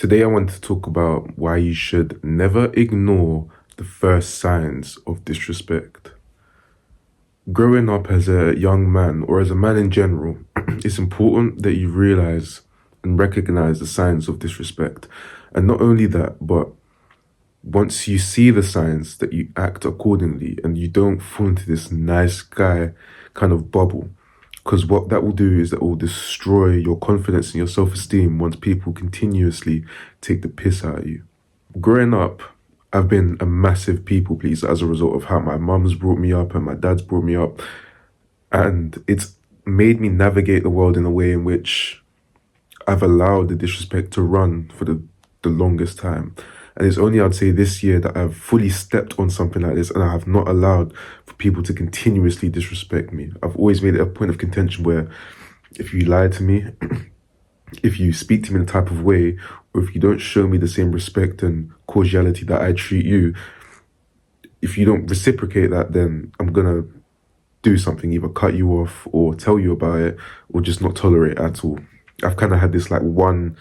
Today, I want to talk about why you should never ignore the first signs of disrespect. Growing up as a young man, or as a man in general, it's important that you realize and recognize the signs of disrespect. And not only that, but once you see the signs, that you act accordingly and you don't fall into this nice guy kind of bubble. Because what that will do is that will destroy your confidence and your self-esteem once people continuously take the piss out of you. Growing up, I've been a massive people pleaser as a result of how my mum's brought me up and my dad's brought me up. And it's made me navigate the world in a way in which I've allowed the disrespect to run for the longest time. And it's only, I'd say, this year that I've fully stepped on something like this and I have not allowed for people to continuously disrespect me. I've always made it a point of contention where if you lie to me, if you speak to me in a type of way, or if you don't show me the same respect and cordiality that I treat you, if you don't reciprocate that, then I'm going to do something, either cut you off or tell you about it or just not tolerate at all. I've kind of had this like one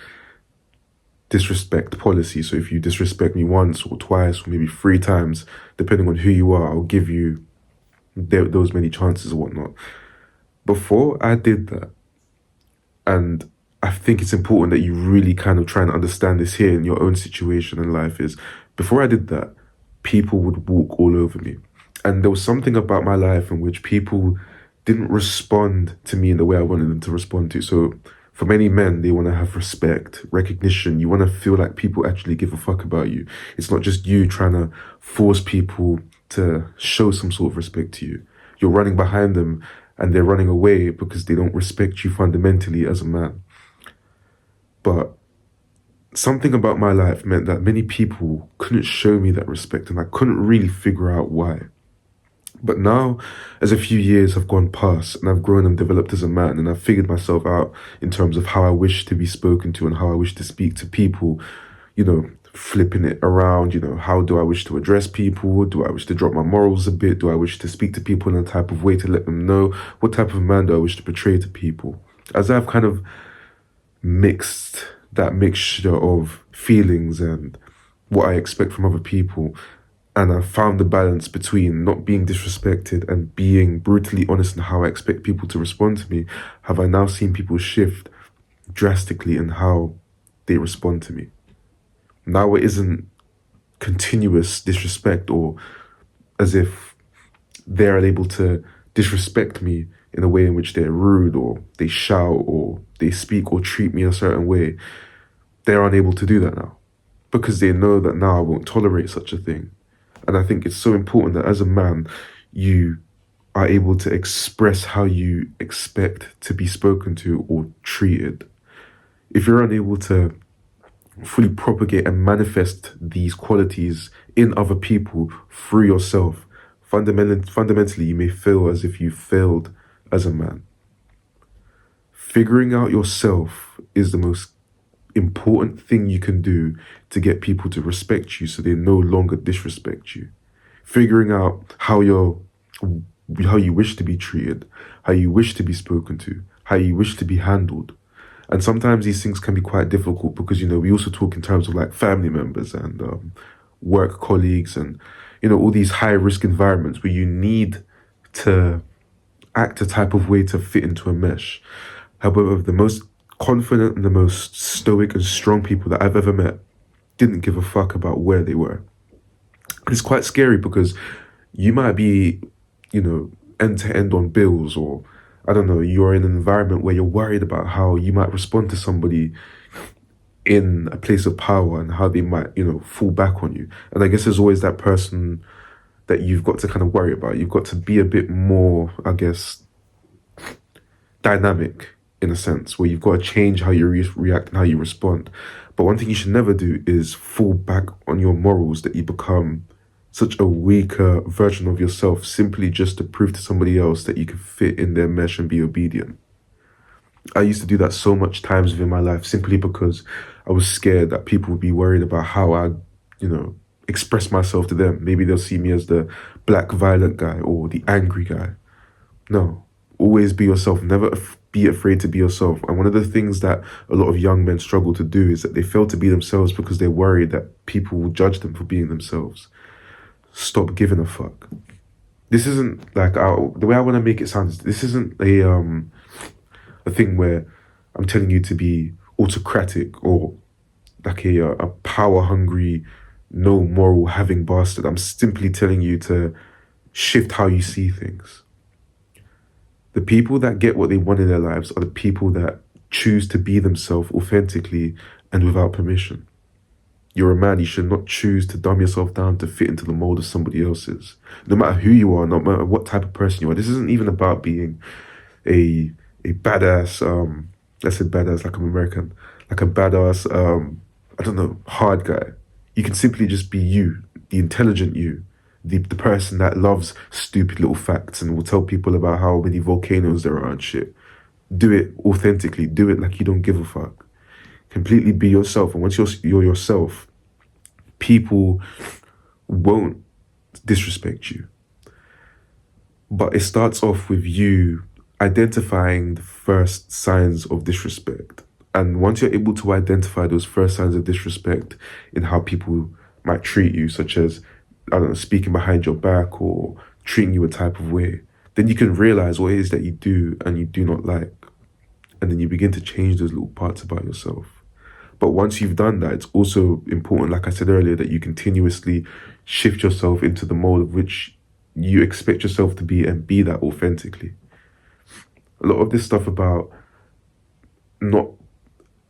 disrespect policy. So if you disrespect me once or twice or maybe 3 times, depending on who you are, I'll give you those many chances or whatnot. Before I did that, and I think it's important that you really kind of try and understand this here in your own situation in life, is before I did that, people would walk all over me. And there was something about my life in which people didn't respond to me in the way I wanted them to respond to. So for many men, they want to have respect, recognition. You want to feel like people actually give a fuck about you. It's not just you trying to force people to show some sort of respect to you. You're running behind them and they're running away because they don't respect you fundamentally as a man. But something about my life meant that many people couldn't show me that respect and I couldn't really figure out why. But now, as a few years have gone past and I've grown and developed as a man and I've figured myself out in terms of how I wish to be spoken to and how I wish to speak to people, flipping it around, how do I wish to address people? Do I wish to drop my morals a bit? Do I wish to speak to people in a type of way to let them know what type of man do I wish to portray to people? As I've kind of mixed that mixture of feelings and what I expect from other people, and I found the balance between not being disrespected and being brutally honest in how I expect people to respond to me, have I now seen people shift drastically in how they respond to me. Now it isn't continuous disrespect or as if they're able to disrespect me in a way in which they're rude or they shout or they speak or treat me a certain way. They're unable to do that now because they know that now I won't tolerate such a thing. And I think it's so important that as a man, you are able to express how you expect to be spoken to or treated. If you're unable to fully propagate and manifest these qualities in other people through yourself, fundamentally, you may feel as if you failed as a man. Figuring out yourself is the most important thing you can do to get people to respect you so they no longer disrespect you. Figuring out how you wish to be treated, how you wish to be spoken to, how you wish to be handled. And sometimes these things can be quite difficult because, we also talk in terms of like family members and work colleagues and, all these high risk environments where you need to act a type of way to fit into a mesh. However, the most confident and the most stoic and strong people that I've ever met didn't give a fuck about where they were. It's quite scary because you might be, end to end on bills, or I don't know, you're in an environment where you're worried about how you might respond to somebody in a place of power and how they might, fall back on you. And I guess there's always that person that you've got to kind of worry about. You've got to be a bit more, I guess, dynamic in a sense, where you've got to change how you react and how you respond. But one thing you should never do is fall back on your morals, that you become such a weaker version of yourself simply just to prove to somebody else that you can fit in their mesh and be obedient. I used to do that so much times within my life simply because I was scared that people would be worried about how I, express myself to them. Maybe they'll see me as the black violent guy or the angry guy. No, Always be yourself. Never be afraid to be yourself. And one of the things that a lot of young men struggle to do is that they fail to be themselves because they're worried that people will judge them for being themselves. Stop giving a fuck. This isn't like the way I want to make it sound. This isn't a thing where I'm telling you to be autocratic or like a power hungry, no moral having bastard. I'm simply telling you to shift how you see things. The people that get what they want in their lives are the people that choose to be themselves authentically and without permission. You're a man, you should not choose to dumb yourself down to fit into the mold of somebody else's. No matter who you are, no matter what type of person you are. This isn't even about being a badass, let's say badass like I'm American, like a badass, I don't know, hard guy. You can simply just be you, the intelligent you, the person that loves stupid little facts and will tell people about how many volcanoes there are and shit. Do it authentically. Do it like you don't give a fuck. Completely be yourself. And once you're yourself, people won't disrespect you. But it starts off with you identifying the first signs of disrespect. And once you're able to identify those first signs of disrespect in how people might treat you, such as, I don't know, speaking behind your back or treating you a type of way, then you can realize what it is that you do and you do not like. And then you begin to change those little parts about yourself. But once you've done that, it's also important, like I said earlier, that you continuously shift yourself into the mold of which you expect yourself to be and be that authentically. A lot of this stuff about not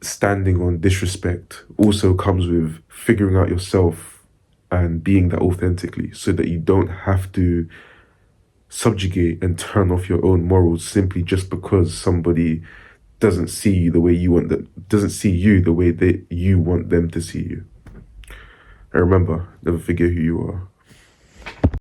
standing on disrespect also comes with figuring out yourself and being that authentically so that you don't have to subjugate and turn off your own morals simply just because somebody doesn't see you the way you want them, doesn't see you the way that you want them to see you. And remember, never forget who you are.